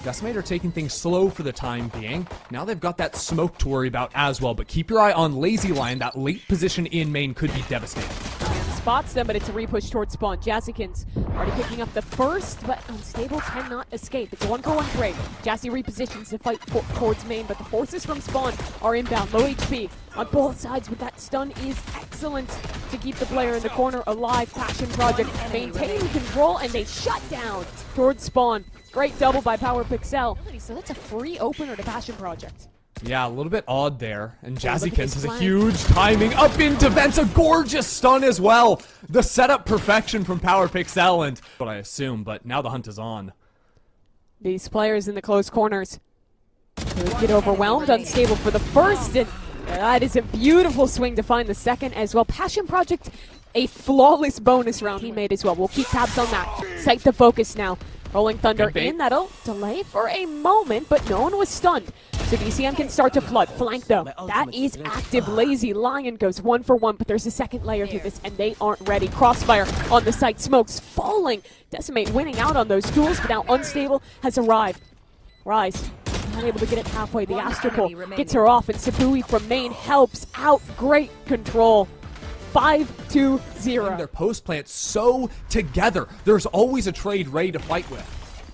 Decimate are taking things slow for the time being. Now they've got that smoke to worry about as well, but keep your eye on Lazy Lion. That late position in main could be devastating. Spots them, but it's a repush towards spawn. Jazzykins already picking up the first, but Unstable cannot escape. It's a 1-for-1 trade. Jazzy repositions to fight towards main, but the forces from spawn are inbound. Low HP on both sides, but that stun is excellent to keep the player in the corner alive. Passion Project maintaining control, and they shut down towards spawn. Great double by Power Pixel. So that's a free opener to Passion Project. Yeah, a little bit odd there. And Jazzykins has a huge timing up into vents. A gorgeous stun as well. The setup perfection from Power Pixel, and what I assume, but now the hunt is on. These players in the close corners get overwhelmed. Unstable for the first, and that is a beautiful swing to find the second as well. Passion Project, a flawless bonus round he made as well. We'll keep tabs on that. Sight the focus now. Rolling Thunder in, that'll delay for a moment, but no one was stunned. So DCM can start to flood. Flank though, that is active. Lazy Lion goes 1-for-1, but there's a second layer to this, and they aren't ready. Crossfire on the site, smokes falling. Decimate winning out on those duels, but now Unstable has arrived. Rise, not able to get it halfway. The Astropole gets her off, and Sabui from main helps out. Great control. 5-2-0. Their post plant so together. There's always a trade ready to fight with.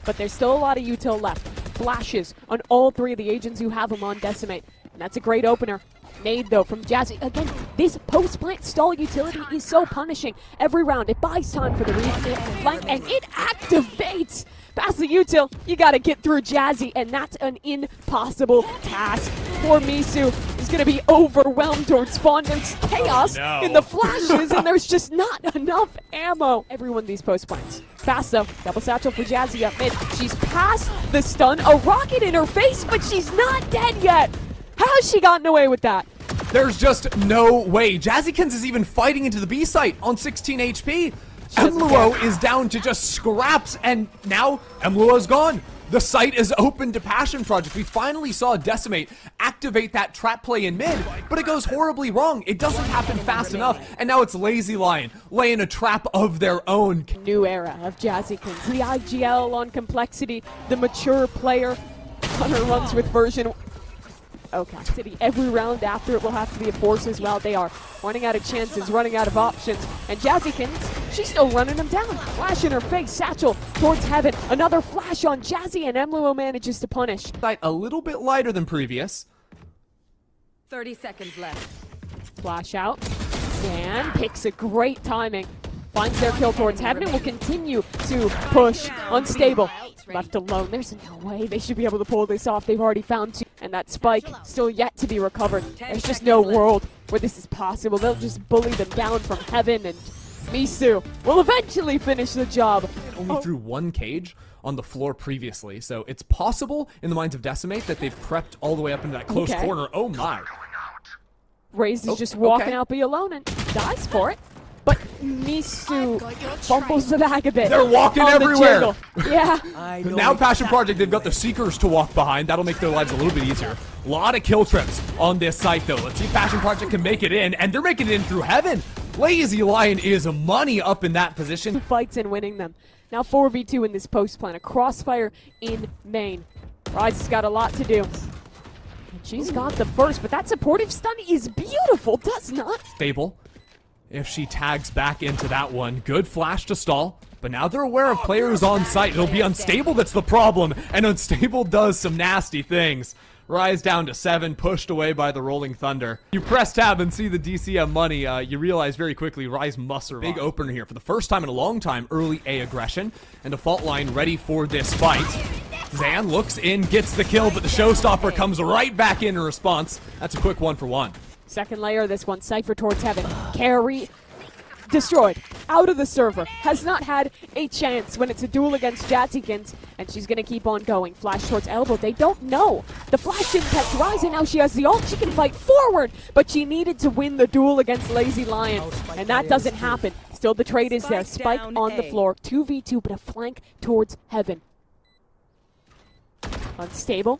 But there's still a lot of util left. Flashes on all three of the agents who have them on Decimate. And that's a great opener. Nade though from Jazzy. Again, this post plant stall utility is so punishing. Every round it buys time for the flank, and it activates. Past the util, you gotta get through Jazzy, and that's an impossible task. Poor Misu is gonna be overwhelmed towards spawn. There's chaos in the flashes, and there's just not enough ammo. Everyone these post plants. Fast though, double satchel for Jazzy up mid. She's past the stun, a rocket in her face, but she's not dead yet. How has she gotten away with that? There's just no way. Jazzykins is even fighting into the B site on 16 HP. Emluo is down to just scraps, and now Emluo's gone. The site is open to Passion Project. We finally saw Decimate activate that trap play in mid, but it goes horribly wrong. It doesn't happen fast enough, and now it's Lazy Lion laying a trap of their own. New era of Jazzykins. The IGL on complexity, the mature player. Hunter runs with version. Okay, City every round after it will have to be a force as well. They are running out of chances, running out of options. And Jazzykins, she's still running them down. Flash in her face, satchel towards heaven. Another flash on Jazzy, and Emluo manages to punish. A little bit lighter than previous. 30 seconds left. Flash out. And picks a great timing. Finds their kill towards heaven and will continue to push. Unstable. Left alone. There's no way they should be able to pull this off. They've already found two. And that spike still yet to be recovered. There's just no world where this is possible. They'll just bully them down from heaven, and Misu will eventually finish the job. Only threw one cage on the floor previously, so it's possible in the minds of Decimate that they've crept all the way up into that close corner. Oh my. Raze is just walking out, be alone, and dies for it. But Misu fumbles the bag a bit. They're walking everywhere. Yeah. Now Passion Project, they've got the Seekers to walk behind. That'll make their lives a little bit easier. A lot of kill trips on this site, though. Let's see if Passion Project can make it in, and they're making it in through heaven. Lazy Lion is money up in that position. Fights and winning them. Now 4v2 in this post plan. A crossfire in main. Rise has got a lot to do. And she's got the first, but that supportive stun is beautiful, does not? Stable. If she tags back into that one. Good flash to stall. But now they're aware of players on site. It'll be Unstable that's the problem. And Unstable does some nasty things. Rise down to 7, pushed away by the Rolling Thunder. You press tab and see the DCM money. You realize very quickly Rise must survive. Big opener here for the first time in a long time. Early A aggression. And a fault line ready for this fight. Zan looks in, gets the kill, but the showstopper comes right back in response. That's a quick 1-for-1. Second layer of this one, Cypher towards heaven. Carry destroyed. Out of the server. Has not had a chance when it's a duel against Jazzykins, and she's going to keep on going. Flash towards elbow. They don't know. The flash didn't catch Rise, and now she has the ult. She can fight forward, but she needed to win the duel against Lazy Lion, and that doesn't happen. Still, the trade is there. Spike on the floor. 2v2, but a flank towards heaven. Unstable.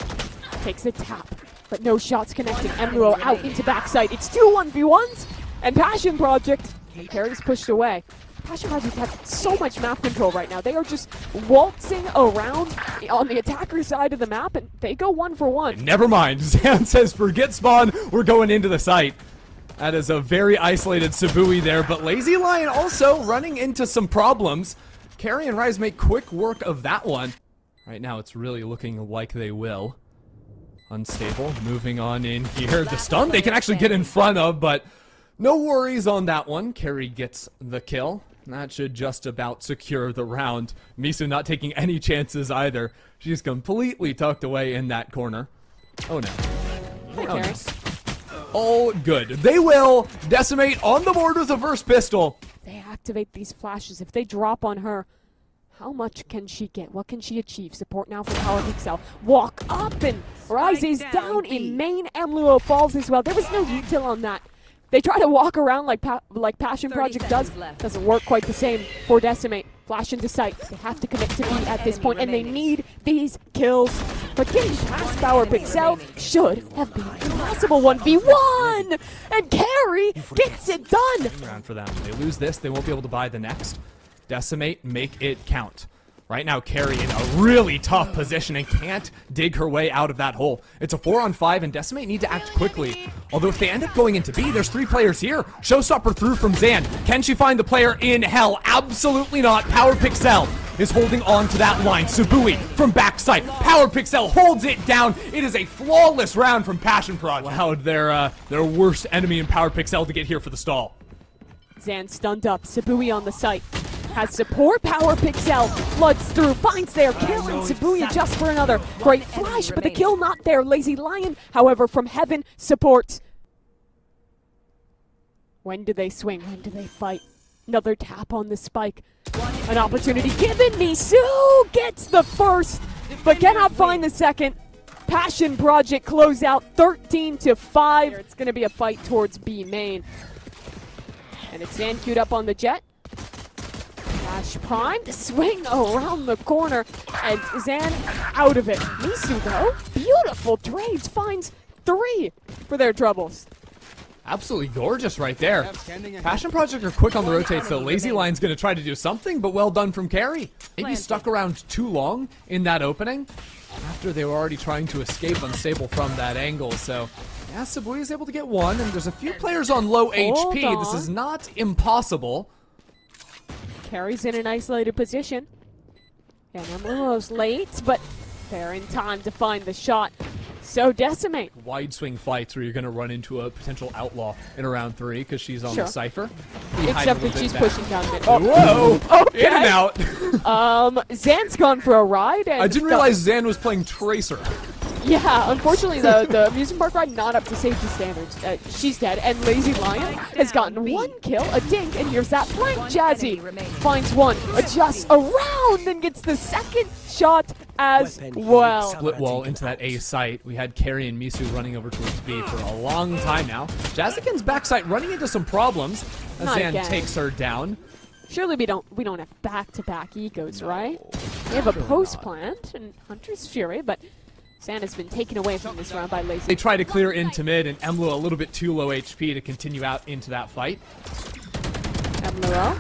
Takes the tap. But no shots connecting. Emluo out into backside. It's 2 1v1s, and Passion Project. Carries pushed away. Passion Project have so much map control right now. They are just waltzing around on the attacker side of the map, and they go 1 for 1. Never mind. Zan says, forget spawn, we're going into the site. That is a very isolated Sabui there, but Lazy Lion also running into some problems. Carry and Rise make quick work of that one. Right now, it's really looking like they will. Unstable, moving on in here. The stun they can actually get in front of, but no worries on that one. Carry gets the kill. That should just about secure the round. Misu not taking any chances either. She's completely tucked away in that corner. Oh no. Hi, Oh, Carrie. no. All good. They will Decimate on the board with a first pistol. They activate these flashes. If they drop on her, how much can she get? What can she achieve? Support now for Power Pixel. Walk up and rises down in main. Amluo falls as well. There was no detail on that. They try to walk around like Passion 30 Project does. seconds left. Doesn't work quite the same for Decimate. Flash into sight. They have to commit to B at this point, and they need these kills. But getting past Power Pixel should have been impossible. 1v1! And Carry gets it done! Round for them. They lose this, they won't be able to buy the next. Decimate, make it count. Right now, Carry in a really tough position and can't dig her way out of that hole. It's a 4-on-5, and Decimate need to act quickly. Although if they end up going into B, there's 3 players here. Showstopper through from Zan. Can she find the player in hell? Absolutely not. Power Pixel is holding on to that line. Sabui from backside. Power Pixel holds it down. It is a flawless round from Passion Project. Allowed their worst enemy in Power Pixel to get here for the stall. Zan stunned up. Sabui on the site. Has support. Power Pixel floods through, finds their kill, and Sabuya just for another great flash, but the kill not there. Lazy Lion, however, from heaven supports. When do they swing? When do they fight? Another tap on the spike. An opportunity given. Misu gets the first, but cannot find the second. Passion Project close out 13-5. It's going to be a fight towards B main. And it's Zan queued up on the jet. Flash primed, swing around the corner, and Zan out of it. Misu, though, beautiful trades, finds 3 for their troubles. Absolutely gorgeous right there. Passion Project are quick on the rotates, though. Lazy Lion's going to try to do something, but well done from Carry. Maybe stuck around too long in that opening after they were already trying to escape Unstable from that angle, so yeah, Sabui is able to get 1, and there's a few players on low HP. This is not impossible. Carry's in an isolated position. And Emelo's late, but they're in time to find the shot. So Decimate. Wide swing fights where you're going to run into a potential outlaw in round 3 because she's on Sure. the Cypher. Except that she's pushing down mid. Whoa! Okay. In and out. Zan's gone for a ride. And I didn't realize Zan was playing Tracer. Yeah, unfortunately, the amusement park ride not up to safety standards. She's dead, and Lazy Lion has gotten 1 kill, a dink, and here's that flank. Jazzy finds 1, adjusts around, and gets the second shot as well. Split wall into that A site. We had Carry and Misu running over towards B for a long time now. Jazzican's backside running into some problems as Not Zan again. takes her down. Surely we don't have back-to-back ecos, right? We have a post plant and Hunter's Fury, but Zan has been taken away from this round by Lazy. They try to clear into mid, and Emlo a little bit too low HP to continue out into that fight. Emlo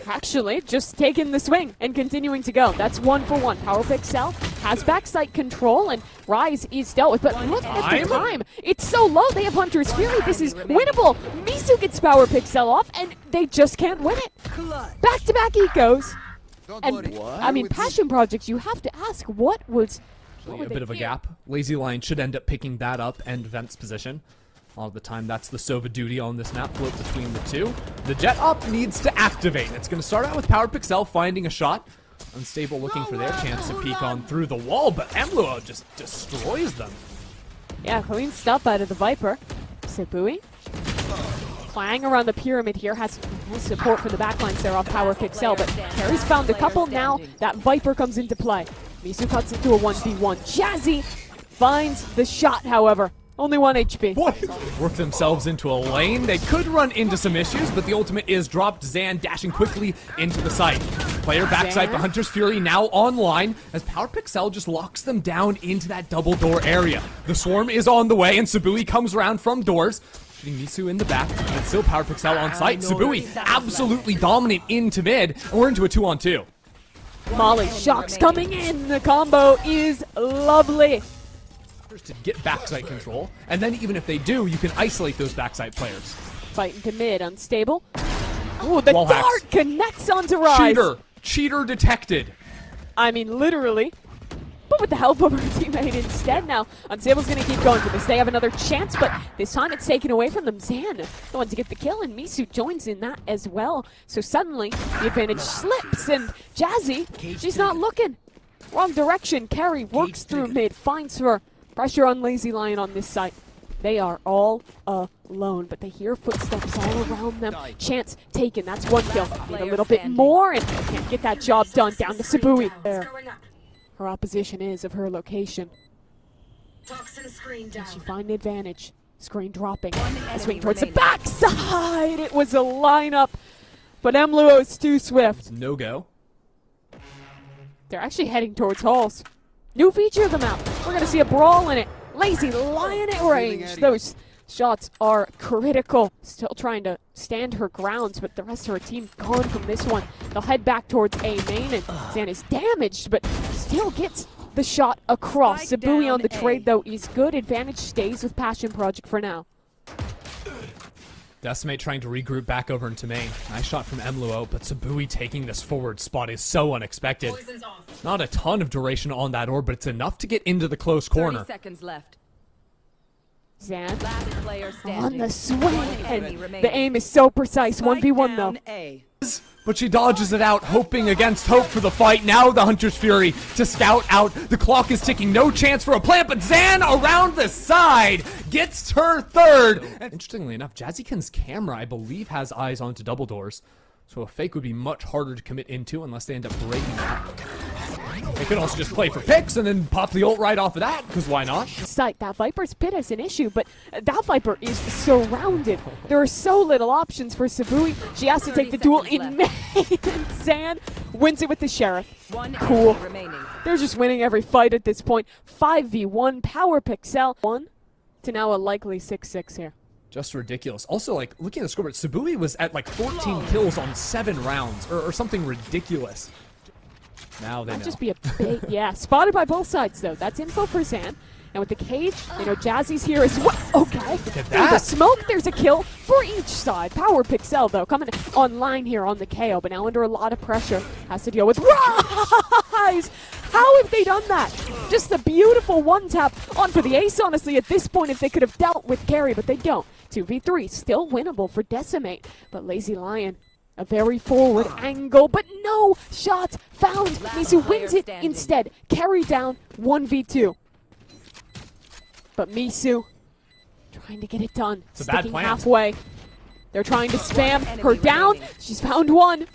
actually just taking the swing and continuing to go. That's 1 for 1. Power Pixel has backside control, and Rise is dealt with. But look at the time. It's so low. They have Hunter's Fury. This is winnable. Misu gets Power Pixel off, and they just can't win it. Back-to-back ecos. And, I mean, Passion Projects, you have to ask, what was... A bit of a gap. Lazy Lion should end up picking that up and Vent's position. All the time, that's the Sova duty on this map, float between the 2. The jet up needs to activate. It's going to start out with Power Pixel finding a shot. Unstable looking for their chance to peek on through the wall, but Emluo just destroys them. Yeah, clean stuff out of the Viper. Sabui playing around the pyramid here, has support from the backlines there off Power Pixel, but Carry's found a couple. Now that Viper comes into play. Misu cuts into a 1v1. Jazzy finds the shot, however. Only 1 HP. What? Work themselves into a lane. They could run into some issues, but the ultimate is dropped. Zan dashing quickly into the site. Player backside, but Hunter's Fury now online as Power Pixel just locks them down into that double door area. The swarm is on the way, and Sabui comes around from doors. Shooting Misu in the back, and still Power Pixel on site. Sabui absolutely dominant into mid, and we're into a 2-on-2. Molly shocks coming in. The combo is lovely. To get backside control, and then even if they do, you can isolate those backside players. Fighting to mid, unstable. Ooh, the Wall dart hacks. connects onto Rise. Cheater detected. I mean, literally. But with the help of her teammate instead now, Unstable's going to keep going for this. They have another chance, but this time it's taken away from them. Zan, the one to get the kill, and Misu joins in that as well. So suddenly, the advantage slips, and Jazzy, she's not looking. Wrong direction. Carry works through mid, finds her. Pressure on Lazy Lion on this site. They are all alone, but they hear footsteps all around them. Chance taken. That's one kill. Need a little bit more, and can't get that job done. Down to Sabui. There. Her opposition is of her location. Can she find an advantage? Screen dropping. Swing towards the backside. It was a lineup, but Emluo's too swift. No go. They're actually heading towards halls. New feature of the map. We're going to see a brawl in it. Lazy Lion at range. Those shots are critical. Still trying to stand her grounds, but the rest of her team gone from this one. They'll head back towards A main, and Zan is damaged, but still gets the shot across. Sabui on the trade, though, is good. Advantage stays with Passion Project for now. Decimate trying to regroup back over into main. Nice shot from Emluo, but Sabui taking this forward spot is so unexpected. Not a ton of duration on that orb, but it's enough to get into the close corner. 30 seconds left. Zan Last player standing. on the swing, and the aim is so precise. 1v1 though. A. But she dodges it out, hoping against hope for the fight. Now the Hunter's Fury to scout out. The clock is ticking. No chance for a plant, but Zan around the side gets her third. And interestingly enough, Jazzykin's camera, I believe, has eyes onto double doors. So a fake would be much harder to commit into unless they end up breaking that. They could also just play for picks and then pop the ult right off of that, because why not? Sight, that Viper's pit is an issue, but that Viper is surrounded. There are so little options for Sabui. She has to take the duel in main, and Zan wins it with the Sheriff. Cool. They're just winning every fight at this point. 5v1, Power Pixel. 1 to now a likely 6-6 here. Just ridiculous. Also, like, looking at the scoreboard, Sabui was at like 14 kills on 7 rounds, or something ridiculous. Now they know. That'd just be a big, yeah. Spotted by both sides, though. That's info for Zan. And with the cage, they know Jazzy's here as well. Okay. Look at Through that. the smoke, there's a kill for each side. Power Pixel, though, coming online here on the KO, but now under a lot of pressure. Has to deal with Rise! How have they done that? Just a beautiful one-tap on for the ace, honestly, at this point, if they could have dealt with carry, but they don't. 2v3, still winnable for Decimate, but Lazy Lion, a very forward angle, but no shot found. Misu wins it instead. Carry down 1v2. But Misu trying to get it done. It's a bad Sticking plan. halfway. They're trying to spam her down. She's found one.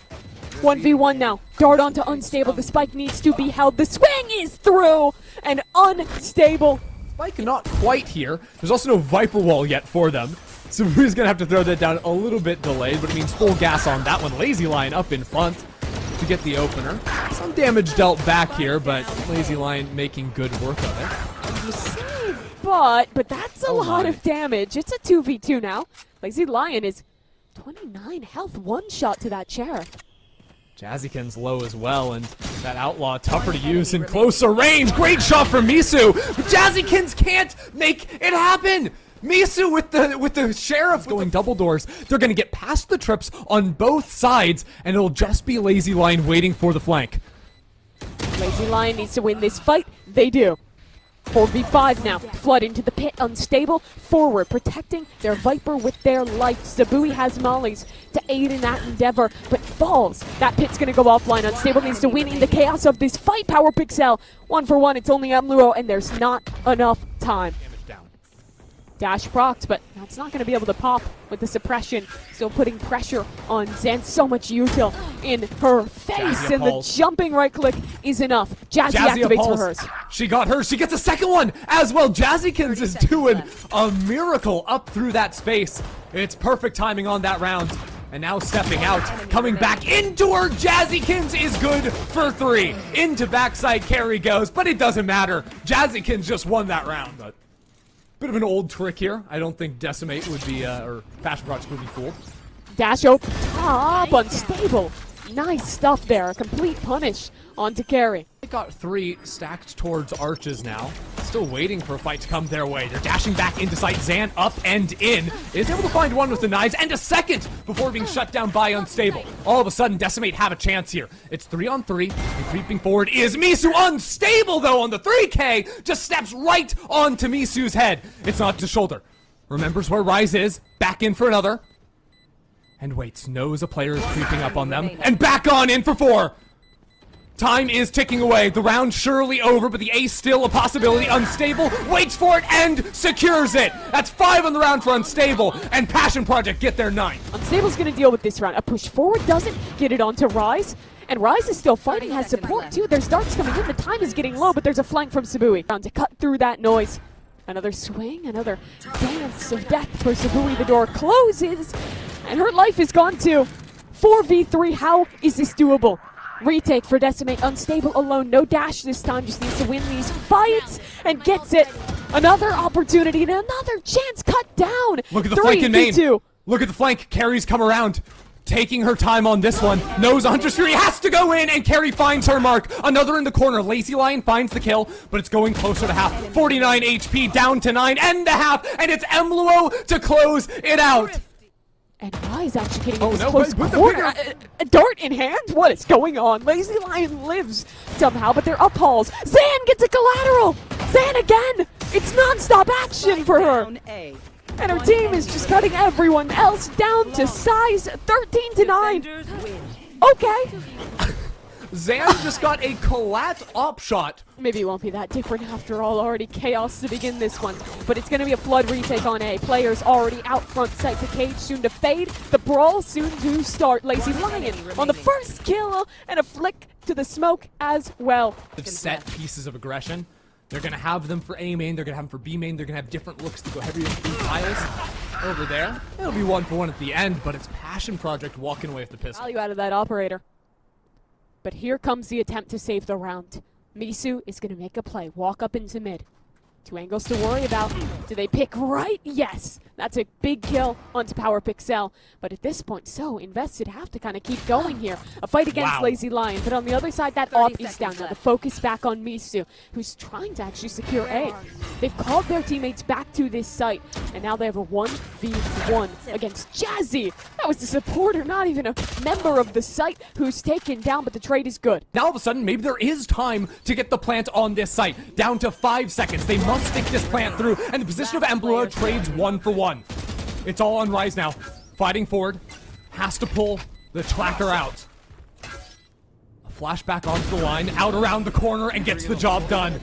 1v1 now. Dart onto Unstable. The spike needs to be held. The swing is through. And Unstable. Spike not quite here. There's also no Viper wall yet for them. So Sabui's gonna have to throw that down a little bit delayed, but it means full gas on that one. Lazy Lion up in front to get the opener. Some damage dealt back here, but Lazy Lion making good work of it. You see, but that's a lot of damage. It's a 2v2 now. Lazy Lion is 29 health. One shot to that chair. Jazzykin's low as well, and that Outlaw tougher to use in closer range. Great shot from Misu, but Jazzykins can't make it happen. Misu with the Sheriff going double doors. They're going to get past the trips on both sides, and it'll just be Lazy Lion waiting for the flank. Lazy Lion needs to win this fight. They do. 4v5 now. Flood into the pit. Unstable. Forward. Protecting their Viper with their life. Sabui has mollies to aid in that endeavor, but falls. That pit's going to go offline. Unstable needs to win in the chaos of this fight. Power Pixel. 1-for-1. It's only Emluo, and there's not enough time. Dash procs, but that's not going to be able to pop with the suppression. Still putting pressure on Zen. So much util in her face, and the jumping right click is enough. Jazzy activates for hers. She got hers. She gets a second one as well. Jazzykins is doing a miracle up through that space. It's perfect timing on that round. And now stepping out, coming back into her. Jazzykins is good for 3. Into backside carry goes, but it doesn't matter. Jazzykins just won that round. But Bit of an old trick here. I don't think Decimate would be, or Passion Project would be fooled. Dash open top, unstable. Nice stuff there. A complete punish onto Carry. They got 3 stacked towards arches now. Still waiting for a fight to come their way. They're dashing back into sight. Zan up and in. Is able to find one with the knives and a second before being shut down by Unstable. All of a sudden, Decimate have a chance here. It's 3 on 3. And creeping forward is Misu. Unstable, though, on the 3K. Just steps right onto Misu's head. It's not the shoulder. Remembers where Rise is. Back in for another. And waits. Knows a player is creeping up on them. And back on in for 4. Time is ticking away. The round surely over, but the ace still a possibility. Unstable waits for it and secures it. That's 5 on the round for Unstable, and Passion Project get their 9. Unstable's going to deal with this round. A push forward doesn't get it onto Rise. And Rise is still fighting, has support too. There's darts coming in. The time is getting low, but there's a flank from Sabui. Round to cut through that noise. Another swing, another dance of death for Sabui. The door closes, and her life is gone too. 4v3, how is this doable? Retake for Decimate. Unstable alone, no dash this time, just needs to win these fights and gets it. Another opportunity and another chance cut down. Look at the flank in main. Look at the flank. Carrie's come around. Taking her time on this one. Knows Hunter's Fury has to go in, and Carrie finds her mark. Another in the corner. Lazy Lion finds the kill, but it's going closer to half. 49 HP down to 9 and a half, and it's Emluo to close it out. And Rise actually getting in this close corner. A dart in hand? What is going on? Lazy Lion lives somehow, but they're up halls. Zan gets a collateral! Zan again! It's non-stop action for her! And her team is just cutting everyone else down to size 13 to 9. Okay. Zan just got a collat op shot. Maybe it won't be that different after all. Already chaos to begin this one. But it's going to be a flood retake on A. Players already out front. Sight to cage soon to fade. The brawl soon to start. Lazy Lion on the first kill and a flick to the smoke as well. Set pieces of aggression. They're going to have them for A main. They're going to have them for B main. They're going to have different looks to go heavier through tiles over there. It'll be 1-for-1 at the end, but it's Passion Project walking away with the pistol. Value out of that operator. But here comes the attempt to save the round. Misu is going to make a play, walk up into mid. 2 angles to worry about. Do they pick right? Yes. That's a big kill onto Power Pixel. But at this point, so invested, have to kind of keep going here. A fight against Lazy Lion. But on the other side, that op is down. Now the focus back on Misu, who's trying to actually secure A. They've called their teammates back to this site. And now they have a 1v1 against Jazzy. That was the supporter, not even a member of the site, who's taken down. But the trade is good. Now all of a sudden, maybe there is time to get the plant on this site. Down to 5 seconds. They must stick this plant through, and the position of Emperor trades 1-for-1. It's all on Rise now. Fighting forward. Has to pull the tracker out. A flashback onto the line, out around the corner, and gets the job done.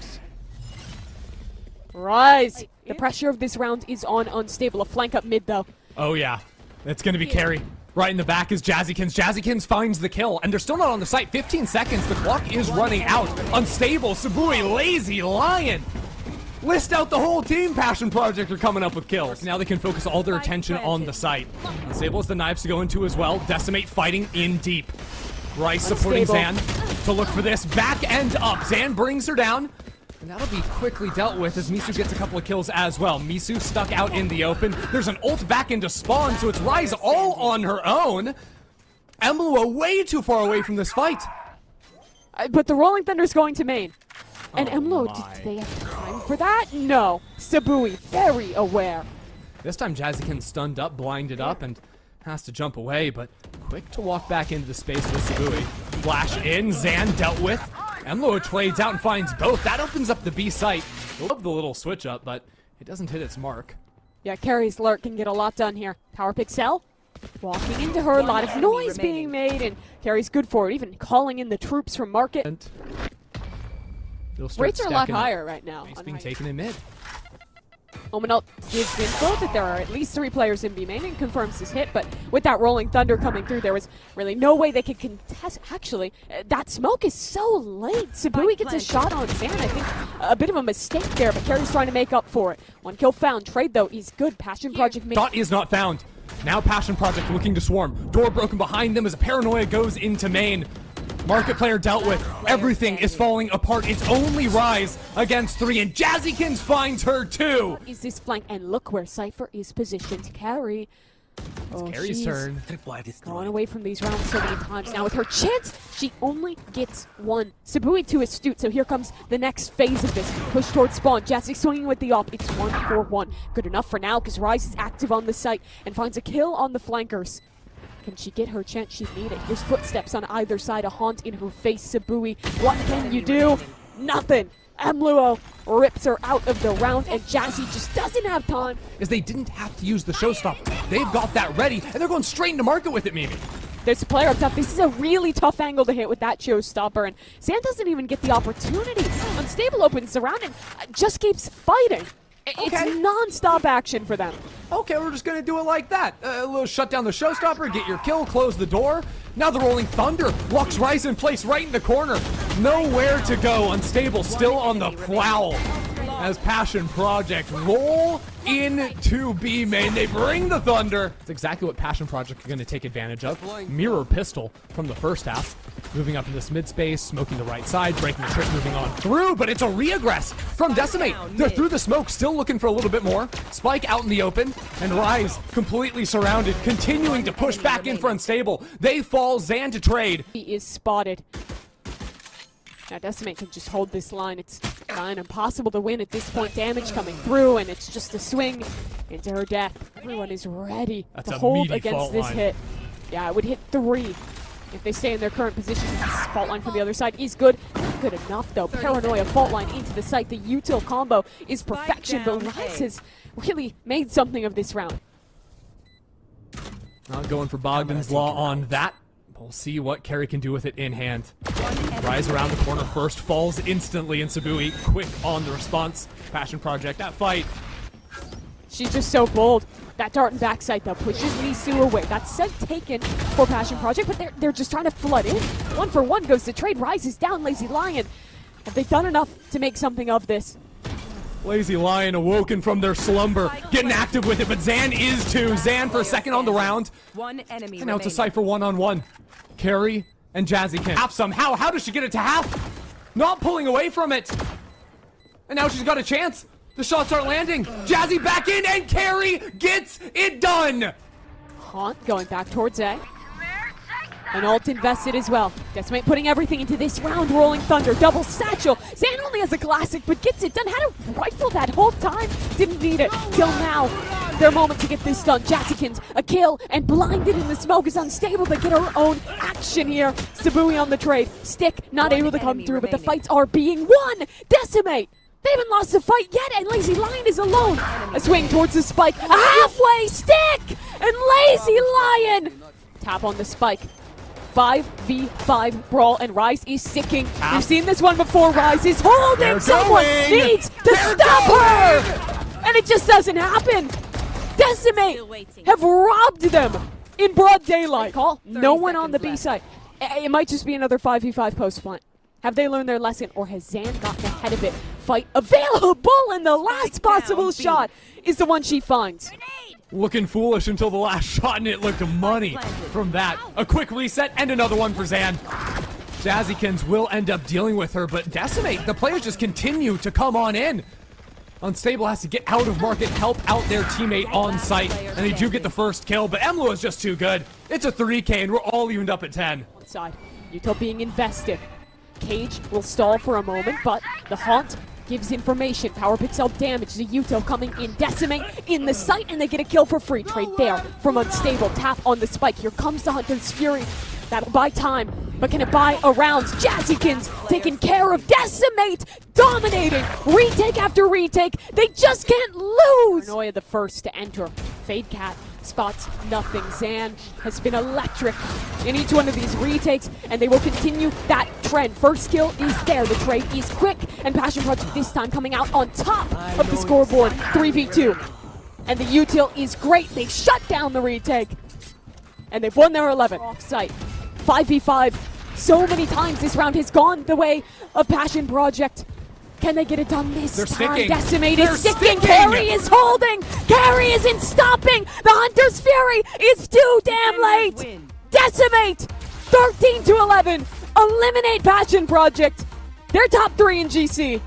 Rise. The pressure of this round is on Unstable. A flank up mid, though. Oh, yeah. It's going to be Carry. Right in the back is Jazzykins. Jazzykins finds the kill, and they're still not on the site. 15 seconds. The clock is running out. Unstable, Sabui, Lazy Lion. List out the whole team. Passion Project are coming up with kills. Now they can focus all their attention on the site. Unstable has the knives to go into as well. Decimate fighting in deep. Rice supporting Zan to look for this. Back end up. Zan brings her down. And that'll be quickly dealt with as Misu gets a couple of kills as well. Misu stuck out in the open. There's an ult back into spawn, so it's Rise all on her own. Emluo way too far away from this fight. But the Rolling Thunder's going to main. And Emlo, did they have time for that? No. Sabui, very aware. This time Jazzykins stunned up, blinded up, and has to jump away, but quick to walk back into the space with Sabui. Flash in, Zan dealt with. Emlo trades out and finds both. That opens up the B site. Love the little switch up, but it doesn't hit its mark. Yeah, Carrie's lurk can get a lot done here. Power Pixel walking into her, a lot of noise being made, and Carrie's good for it, even calling in the troops from market. Rates are a lot higher right now. He's being taken in mid. Omenalt gives info that there are at least 3 players in B main and confirms his hit, but with that Rolling Thunder coming through, there was really no way they could contest. Actually, that smoke is so late. Sabui gets a shot on Zan. I think a bit of a mistake there, but Carrie's trying to make up for it. 1 kill found. Trade, though, is good. Passion Project made. Shot is not found. Now Passion Project looking to swarm. Door broken behind them as a paranoia goes into main. Market player dealt with. Everything is falling apart. It's only Rise against 3, and Jazzykins finds her 2. Is this flank? And look where Cypher is positioned. Carry. Oh, Carry's turn. Going away from these rounds so many times now. With her chance, she only gets 1. Sabui too astute, so here comes the next phase of this. Push towards spawn. Jazzy swinging with the op. It's 1-4-1. Good enough for now because Rise is active on the site and finds a kill on the flankers. Can she get her chance? She need it. Here's footsteps on either side. A haunt in her face. Sabui, what can you do? Nothing. Amluo rips her out of the round, and Jazzy just doesn't have time. Is they didn't have to use the showstopper. They've got that ready, and they're going straight into market with it, Mimi. There's a player up top. This is a really tough angle to hit with that showstopper, and Zan doesn't even get the opportunity. Unstable opens around and just keeps fighting. It's non-stop action for them. Okay, we're just going to do it like that. A little shut down the showstopper, get your kill, close the door. Now the Rolling Thunder locks Rise in place right in the corner. Nowhere to go. Unstable still on the prowl as Passion Project roll into B main. They bring the Thunder. That's exactly what Passion Project are going to take advantage of. Mirror pistol from the first half. Moving up in this mid space, smoking the right side, breaking the trick, moving on through, but it's a re-aggress from Decimate. They're through the smoke, still looking for a little bit more. Spike out in the open, and Rise completely surrounded, continuing to push back in for Unstable. They fall, Zan to trade. He is spotted. Now Decimate can just hold this line. It's kind of impossible to win at this point. Damage coming through, and it's just a swing into her death. Everyone is ready to hold against this hit. Yeah, it would hit 3. If they stay in their current position. This fault line from the other side is good. Not good enough though. Paranoia fault line into the site. The util combo is perfection, but Rise has really made something of this round. Not going for Bogdan's Law on that. We'll see what Carry can do with it in hand. Rise around the corner first, falls instantly, and Sabui quick on the response. Passion Project, that fight. She's just so bold. That dart and backside though pushes Nisu away. That's set taken for Passion Project, but they're just trying to flood in. 1-for-1 goes to trade. Rise is down. Lazy Lion. Have they done enough to make something of this? Lazy Lion awoken from their slumber, getting active with it, but Zan is too. Zan for a second on the round. One enemy and now it's a Cypher 1-on-1. Carry and Jazzykins. Half somehow. How does she get it to half? Not pulling away from it. And now she's got a chance. The shots aren't landing. Jazzy back in, and Carry gets it done. Haunt going back towards A. An ult invested as well. Decimate putting everything into this round. Rolling Thunder, double satchel. Zan only has a classic, but gets it done. Had a rifle that whole time. Didn't need it. Till now. Their moment to get this done. Jazzykins, a kill, and blinded in the smoke is Unstable to get her own action here. Sabui on the trade. Stick not able to come through, but the fights are being won. Decimate. They haven't lost the fight yet, and Lazy Lion is alone. A swing towards the spike. A halfway stick! And Lazy Lion! Tap on the spike. 5v5 brawl, and Rise is sticking. We've seen this one before. Rise is holding. Someone needs to stop her! And it just doesn't happen. Decimate have robbed them in broad daylight. Call. No one on the B side. It might just be another 5v5 post plant. Have they learned their lesson, or has Zan gotten ahead of it? Fight available, and the last possible shot is the one she finds. Looking foolish until the last shot, and it looked money from that. A quick reset, and another one for Zan. Jazzykins will end up dealing with her, but Decimate, the players just continue to come on in. Unstable has to get out of market, help out their teammate on site, and they do get the first kill, but Emlo is just too good. It's a 3K, and we're all evened up at 10. One side, util being invested. Cage will stall for a moment, but the Haunt gives information. Power pixel damage. The util coming in. Decimate in the site, and they get a kill for free. Trade there from Unstable. Tap on the spike. Here comes the Hunter's Fury. That'll buy time, but can it buy a round? Jazzykins taking care of Decimate, dominating. Retake after retake. They just can't lose. Paranoia the first to enter. Fade Cat spots nothing. Zan has been electric in each one of these retakes, and they will continue that trend. First kill is there. The trade is quick, and Passion Project this time coming out on top of the scoreboard. 3v2. And the util is great. They've shut down the retake, and they've won their 11. Off-site. 5v5. So many times this round has gone the way of Passion Project. Can they get it done this time? Sticking. Decimate is sticking. Carry is holding. Carry isn't stopping. The Hunter's Fury is too damn late. Decimate 13-11. eliminate Passion Project. They're top 3 in GC.